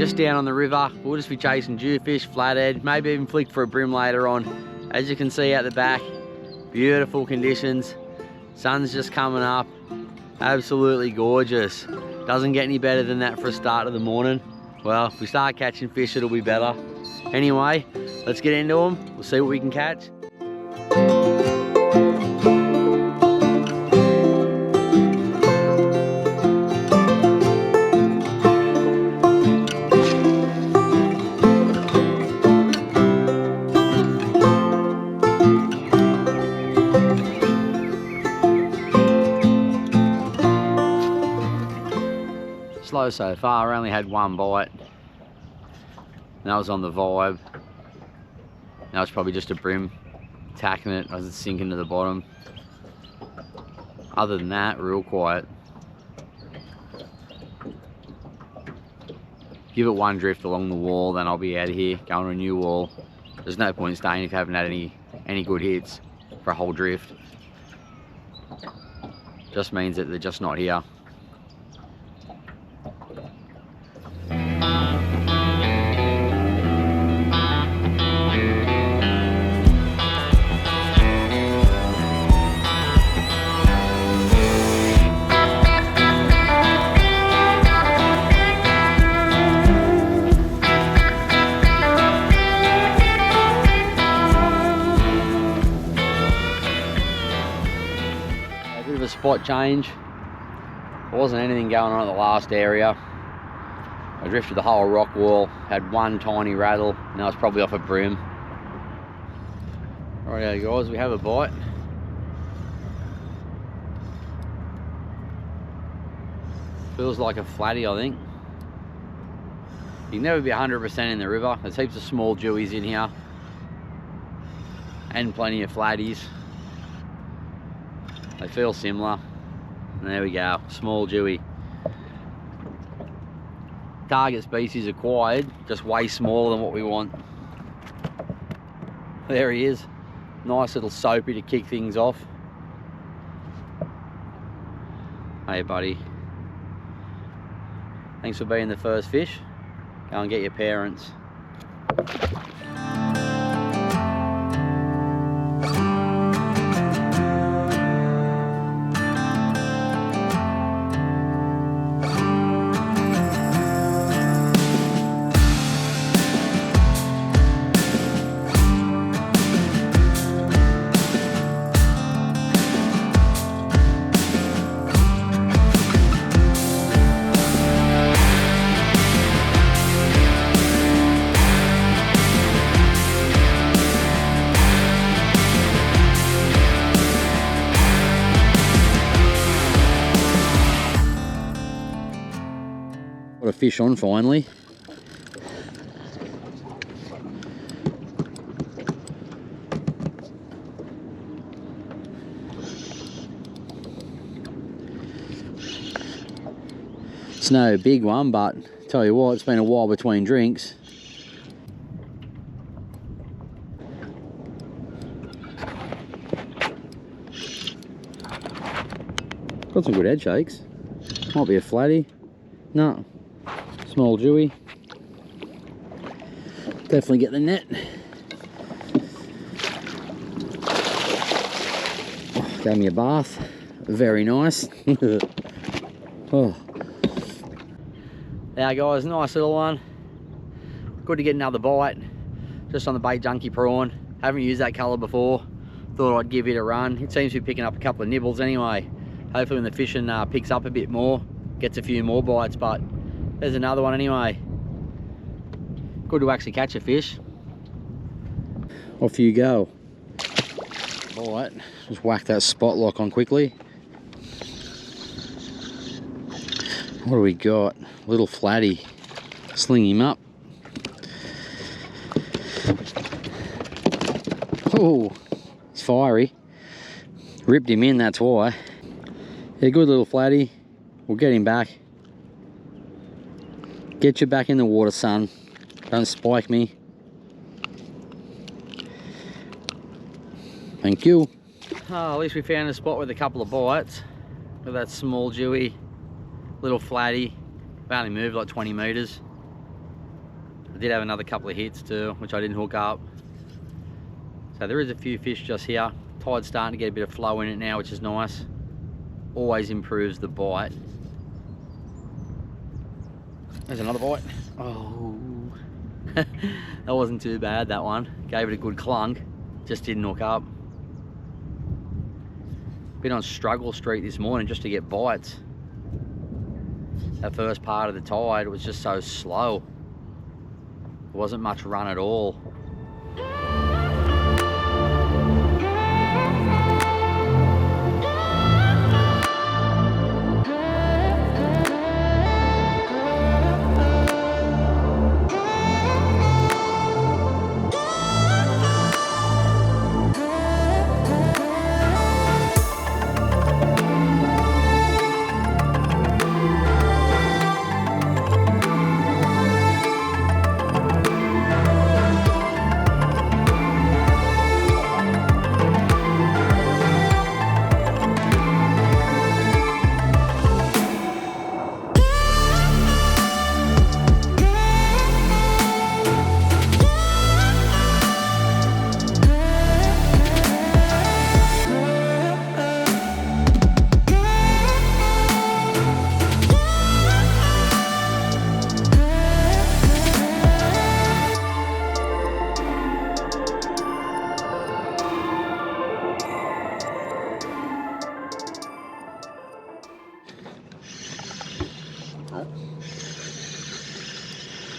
just down on the river. We'll just be chasing jewfish, flathead, maybe even flick for a brim later on. As you can see out the back, beautiful conditions. Sun's just coming up. Absolutely gorgeous. Doesn't get any better than that for a start of the morning. Well, if we start catching fish, it'll be better. Anyway, let's get into them. We'll see what we can catch. Slow so far. I only had one bite, and that was on the vibe. Now it's probably just a brim attacking it as it's sinking to the bottom. Other than that, real quiet. Give it one drift along the wall, then I'll be out of here going to a new wall. There's no point staying if you haven't had any good hits for a whole drift. Just means that they're just not here. Spot change. There wasn't anything going on at the last area. I drifted the whole rock wall, had one tiny rattle, now it's probably off a brim. Alright guys, we have a bite. Feels like a flatty, I think. You can never be 100% in the river. There's heaps of small jewies in here and plenty of flatties. They feel similar. And there we go, small jewie. Target species acquired, just way smaller than what we want. There he is. Nice little soapy to kick things off. Hey buddy. Thanks for being the first fish. Go and get your parents. Got a fish on finally. It's no big one, but tell you what, it's been a while between drinks. Got some good head shakes. Might be a flatty. No. Small jewie. Definitely get the net. Oh, gave me a bath. Very nice. Oh. Now guys, nice little one. Good to get another bite. Just on the Baitjunkie prawn. Haven't used that colour before. Thought I'd give it a run. It seems to be picking up a couple of nibbles anyway. Hopefully when the fishing picks up a bit more, gets a few more bites, but there's another one anyway. Good to actually catch a fish. Off you go. Alright, just whack that spot lock on quickly. What do we got? Little flatty. Sling him up. Oh, it's fiery. Ripped him in, that's why. Yeah, good little flatty. We'll get him back. Get you back in the water, son. Don't spike me. Thank you. Oh, at least we found a spot with a couple of bites. With that small jewy, little flatty. We only moved like 20 metres. I did have another couple of hits too, which I didn't hook up. So there is a few fish just here. Tide's starting to get a bit of flow in it now, which is nice. Always improves the bite. There's another bite. Oh, that wasn't too bad, that one. Gave it a good clunk, just didn't hook up. Been on struggle street this morning just to get bites. That first part of the tide was just so slow. There wasn't much run at all.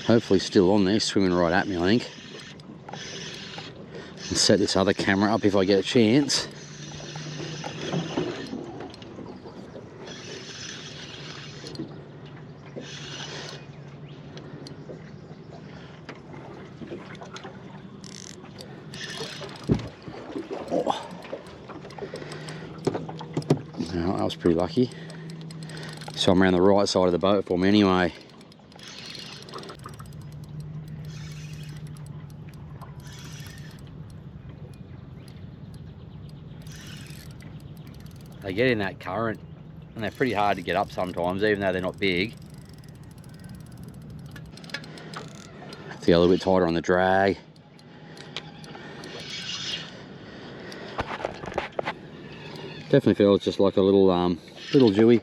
Hopefully still on there, swimming right at me, I think. I'll set this other camera up if I get a chance. Oh. No, I was pretty lucky. So I'm around the right side of the boat for me anyway. They get in that current and they're pretty hard to get up sometimes, even though they're not big. Feel a little bit tighter on the drag. Definitely feels just like a little little Jewy.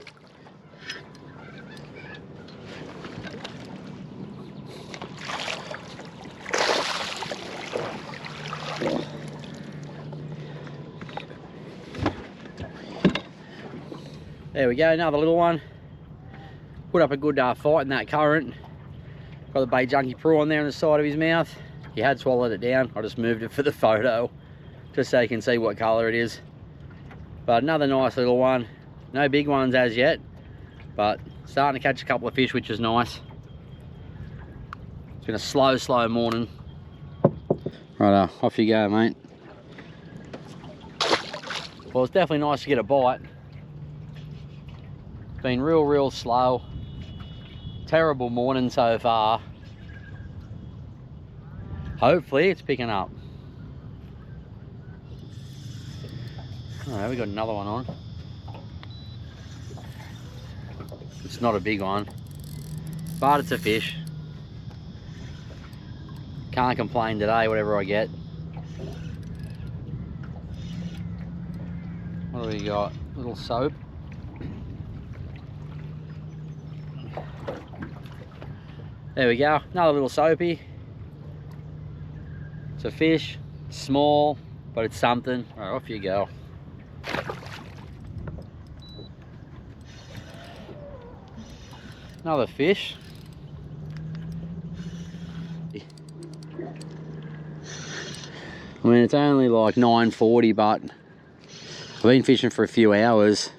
There we go, another little one. Put up a good fight in that current. Got the Baitjunkie prawn there on the side of his mouth. He had swallowed it down. I just moved it for the photo, just so you can see what colour it is. But another nice little one. No big ones as yet, but starting to catch a couple of fish, which is nice. It's been a slow morning. Right, off you go, mate. Well, it's definitely nice to get a bite. Been real slow. Terrible morning so far. Hopefully it's picking up. Oh, we got another one on. It's not a big one, but it's a fish. Can't complain today, whatever I get. What do we got? Little soap. There we go, another little soapy. It's a fish, small, but it's something. All right, off you go. Another fish. I mean, it's only like 9:40, but I've been fishing for a few hours.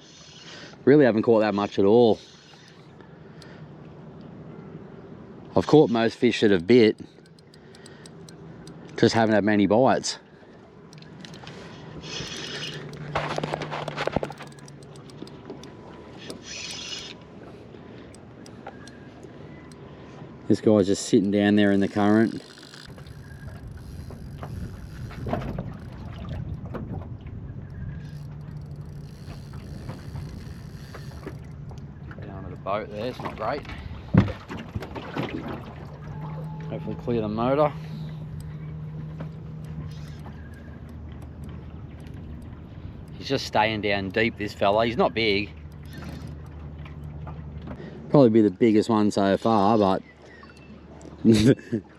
Really haven't caught that much at all. I've caught most fish that have bit, just haven't had many bites. This guy's just sitting down there in the current. Down to the boat there, it's not great. Hopefully Hopefully clear the motor. He's just staying down deep, this fella. He's not big. Probably be the biggest one so far, but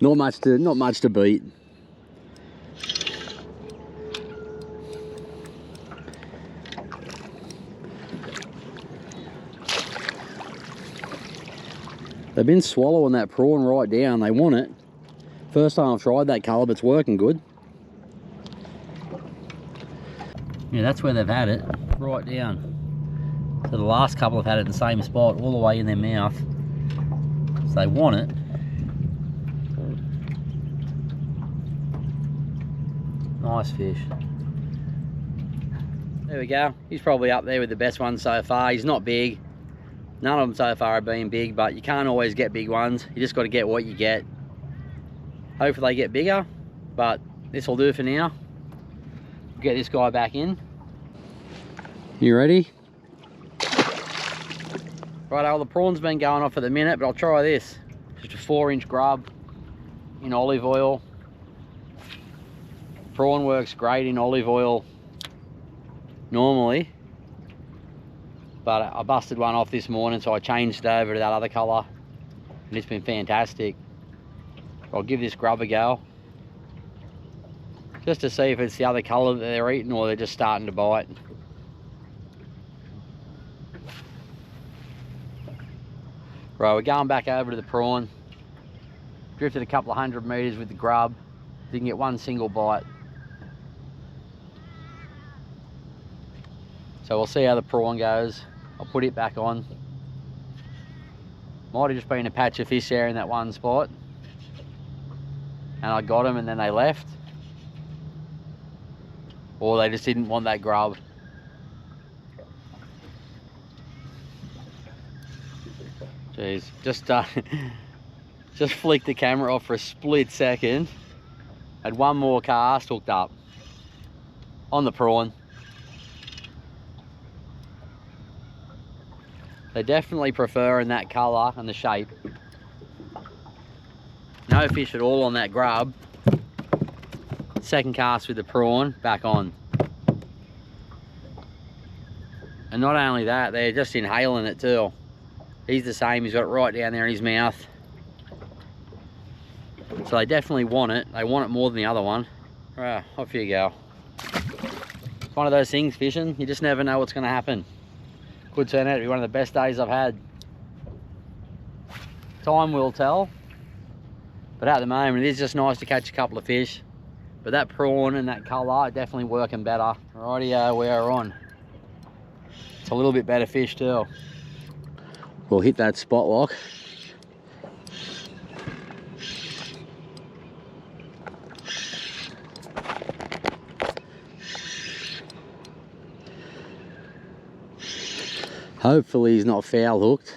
not much to beat. They've been swallowing that prawn right down. They want it. First time I've tried that colour, but it's working good. Yeah, that's where they've had it, right down. So the last couple have had it in the same spot, all the way in their mouth. So they want it. Nice fish. There we go. He's probably up there with the best one so far. He's not big. None of them so far have been big, but you can't always get big ones. You just got to get what you get. Hopefully they get bigger, but this will do for now. Get this guy back in. You ready? Right, well, the prawn's been going off at the minute, but I'll try this. Just a 4-inch grub in olive oil. Prawn works great in olive oil normally, but I busted one off this morning, so I changed it over to that other colour, and it's been fantastic. I'll give this grub a go, just to see if it's the other colour that they're eating or they're just starting to bite. Right, we're going back over to the prawn. Drifted a couple of 100 metres with the grub. Didn't get one single bite. So we'll see how the prawn goes. I'll put it back on. Might have just been a patch of fish there in that one spot, and I got them and then they left, or they just didn't want that grub. Jeez, just flicked the camera off for a split second. Had one more cast hooked up on the prawn. They're definitely preferring that colour and the shape. No fish at all on that grub. Second cast with the prawn, back on. And not only that, they're just inhaling it too. He's the same, he's got it right down there in his mouth. So they definitely want it. They want it more than the other one. Right, off you go. It's one of those things, fishing, you just never know what's going to happen. Could turn out to be one of the best days I've had. Time will tell. But at the moment, it is just nice to catch a couple of fish. But that prawn and that colour are definitely working better. Rightio, we are on. It's a little bit better fish too. We'll hit that spot lock. Hopefully he's not foul hooked.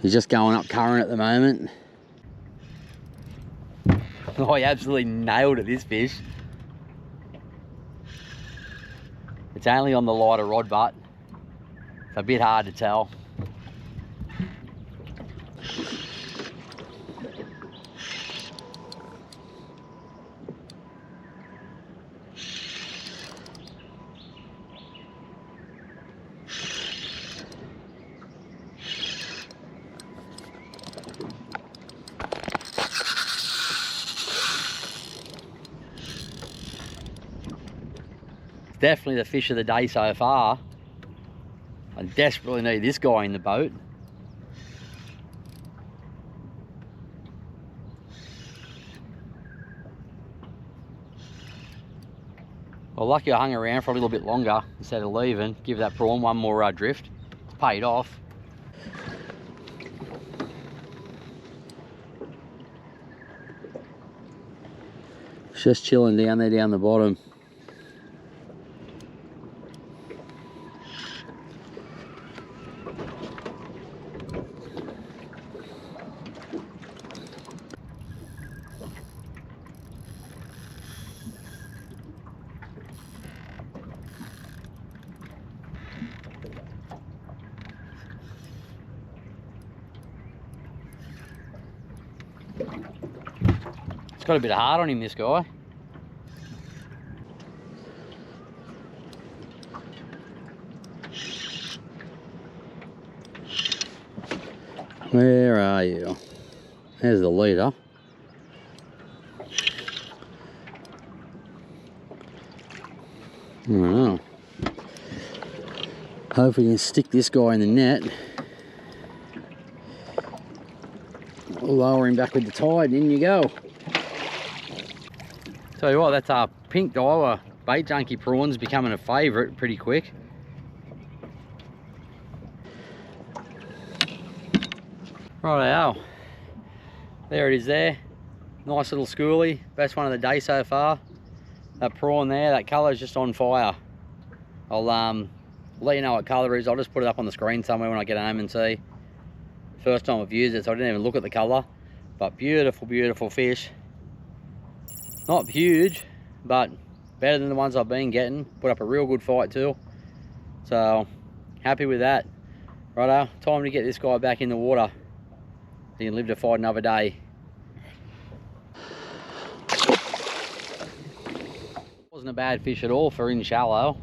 He's just going up current at the moment. Oh, he absolutely nailed it, this fish. It's only on the lighter rod butt. It's a bit hard to tell. Definitely the fish of the day so far. I desperately need this guy in the boat. Well, lucky I hung around for a little bit longer instead of leaving. Give that prawn one more drift. It's paid off. It's just chilling down there down the bottom. It's got a bit of heart on him, this guy. Where are you? There's the leader. I don't know. Hopefully we can stick this guy in the net. We'll lower him back with the tide, in you go. Tell you what, that's our pink diver Baitjunkie prawn's becoming a favourite pretty quick. Righto, there it is there. Nice little schoolie, best one of the day so far. That prawn there, that colour's just on fire. I'll let you know what colour it is. I'll just put it up on the screen somewhere when I get home and see. First time I've used it, so I didn't even look at the colour. But beautiful, beautiful fish. Not huge, but better than the ones I've been getting. Put up a real good fight too. So, happy with that. Righto, time to get this guy back in the water. He can live to fight another day. Wasn't a bad fish at all for in shallow.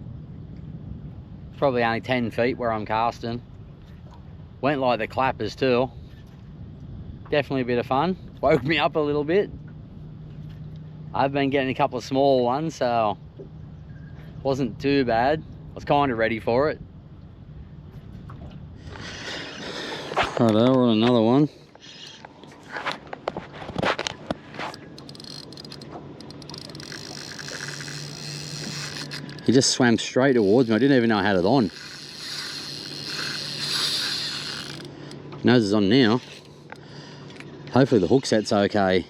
Probably only 10 feet where I'm casting. Went like the clappers too. Definitely a bit of fun. Woke me up a little bit. I've been getting a couple of small ones, so wasn't too bad. I was kind of ready for it. Righto, we're on another one. He just swam straight towards me. I didn't even know I had it on. Nose is on now. Hopefully the hook set's okay.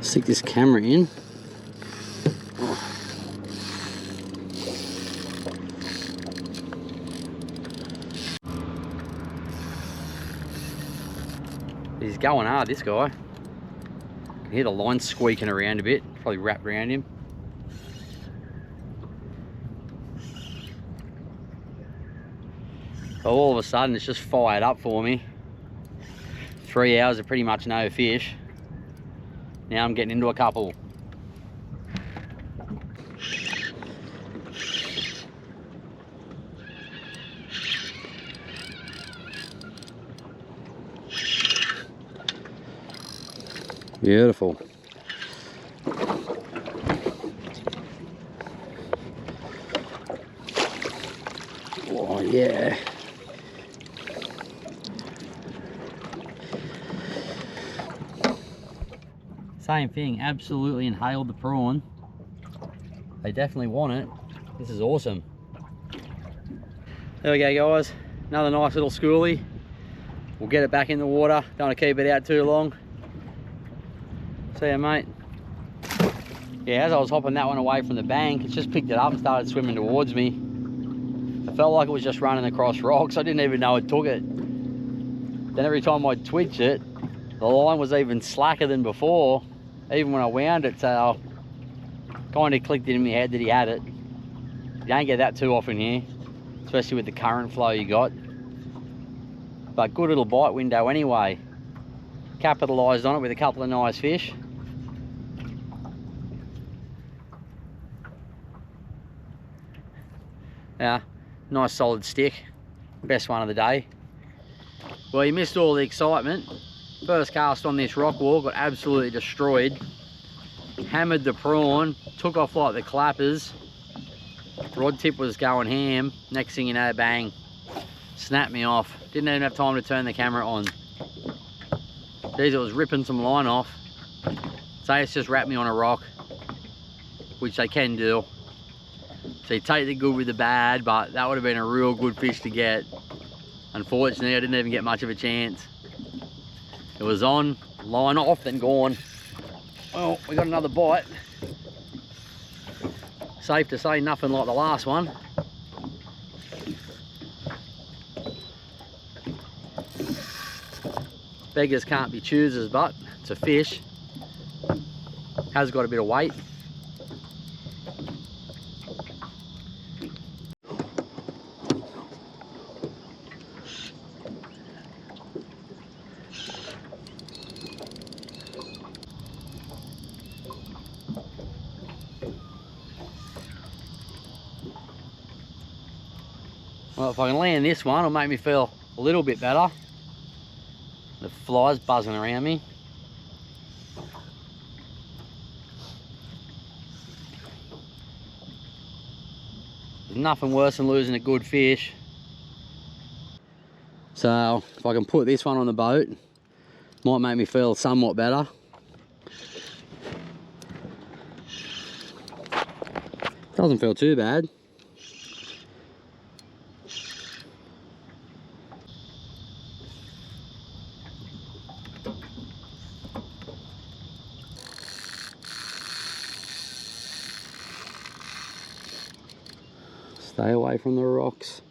Stick this camera in. He's going hard, this guy. Can hear the line squeaking around a bit. Probably wrapped around him. So all of a sudden it's just fired up for me. 3 hours of pretty much no fish. Now I'm getting into a couple. Beautiful. Oh yeah. Same thing, absolutely inhaled the prawn. They definitely want it. This is awesome. There we go, guys. Another nice little schoolie. We'll get it back in the water. Don't want to keep it out too long. See ya, mate. Yeah, as I was hopping that one away from the bank, it's just picked it up and started swimming towards me. I felt like it was just running across rocks. I didn't even know it took it. Then every time I'd twitch it, the line was even slacker than before, even when I wound it, so kind of clicked it in my head that he had it. You don't get that too often here, especially with the current flow you got. But good little bite window anyway. Capitalised on it with a couple of nice fish. Yeah, nice solid stick. Best one of the day. Well, you missed all the excitement. First cast on this rock wall, got absolutely destroyed. Hammered the prawn, took off like the clappers. Rod tip was going ham. Next thing you know, bang, snapped me off. Didn't even have time to turn the camera on. Geez, it was ripping some line off. So it's just wrapped me on a rock, which they can do. So you take the good with the bad, but that would have been a real good fish to get. Unfortunately, I didn't even get much of a chance. It was on, line off, then gone. Well, we got another bite. Safe to say, nothing like the last one. Beggars can't be choosers, but it's a fish. Has got a bit of weight. Well, if I can land this one, it'll make me feel a little bit better. The flies buzzing around me. There's nothing worse than losing a good fish. So if I can put this one on the boat, might make me feel somewhat better. Doesn't feel too bad. Stay away from the rocks.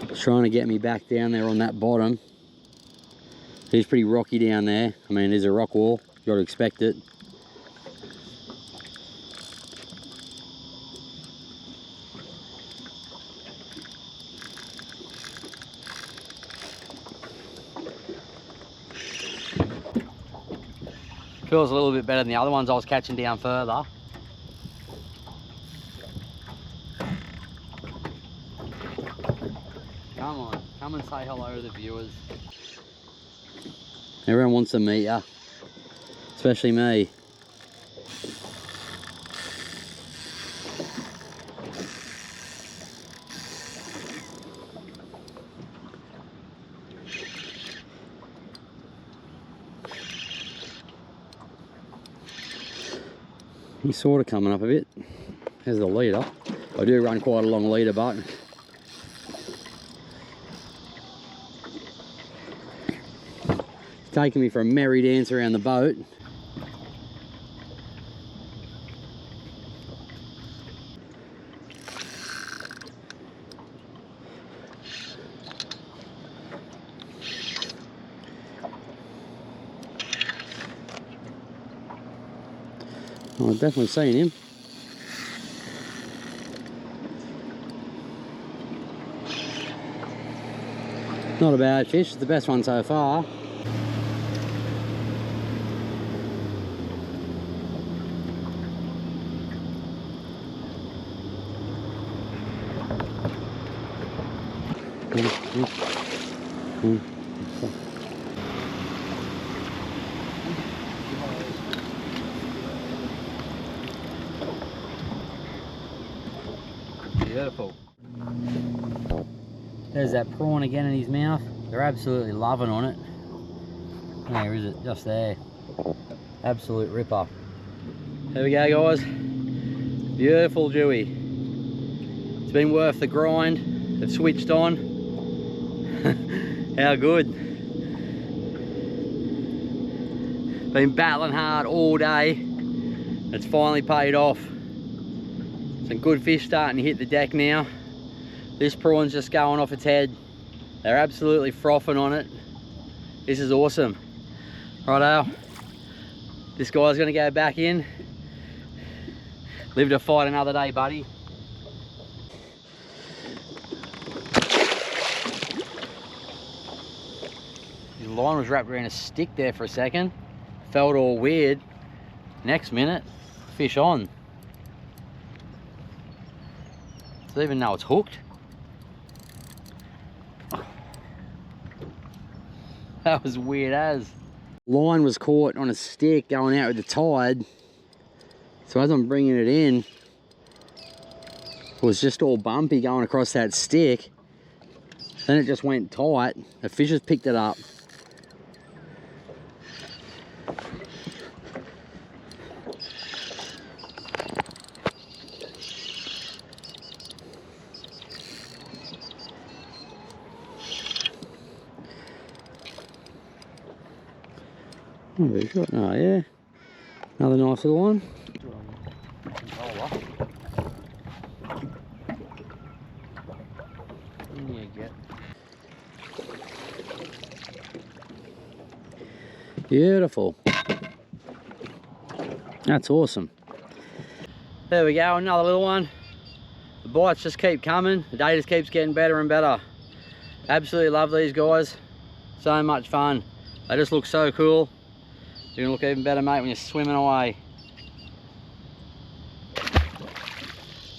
It's trying to get me back down there on that bottom. It's pretty rocky down there. I mean, there's a rock wall. You got to expect it. Feels a little bit better than the other ones I was catching down further. Come on, come and say hello to the viewers. Everyone wants to meet you, especially me. He's sort of coming up a bit. There's the leader. I do run quite a long leader, but it's taking me for a merry dance around the boat. Oh, I've definitely seen him. Not a bad fish, it's the best one so far. Beautiful. There's that prawn again in his mouth. They're absolutely loving on it. Where is it? Just there. Absolute ripper. There we go, guys. Beautiful Jewy. It's been worth the grind. They've switched on. How good. Been battling hard all day. It's finally paid off. Some good fish starting to hit the deck now. This prawn's just going off its head. They're absolutely frothing on it. This is awesome. Righto. This guy's gonna go back in. Live to fight another day, buddy. The line was wrapped around a stick there for a second. Felt all weird. Next minute, fish on. Does it even know it's hooked? That was weird as. Line was caught on a stick going out with the tide. So as I'm bringing it in, it was just all bumpy going across that stick. Then it just went tight. The fish has picked it up. Oh, very good. Oh yeah. Another nice little one. Beautiful. That's awesome. There we go, another little one. The bites just keep coming. The day just keeps getting better and better. Absolutely love these guys. So much fun. They just look so cool. You're gonna look even better, mate, when you're swimming away.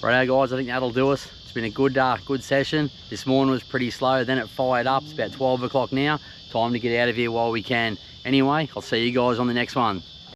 Righto guys, I think that'll do us. It's been a good session. This morning was pretty slow, then it fired up. It's about 12 o'clock now. Time to get out of here while we can. Anyway, I'll see you guys on the next one.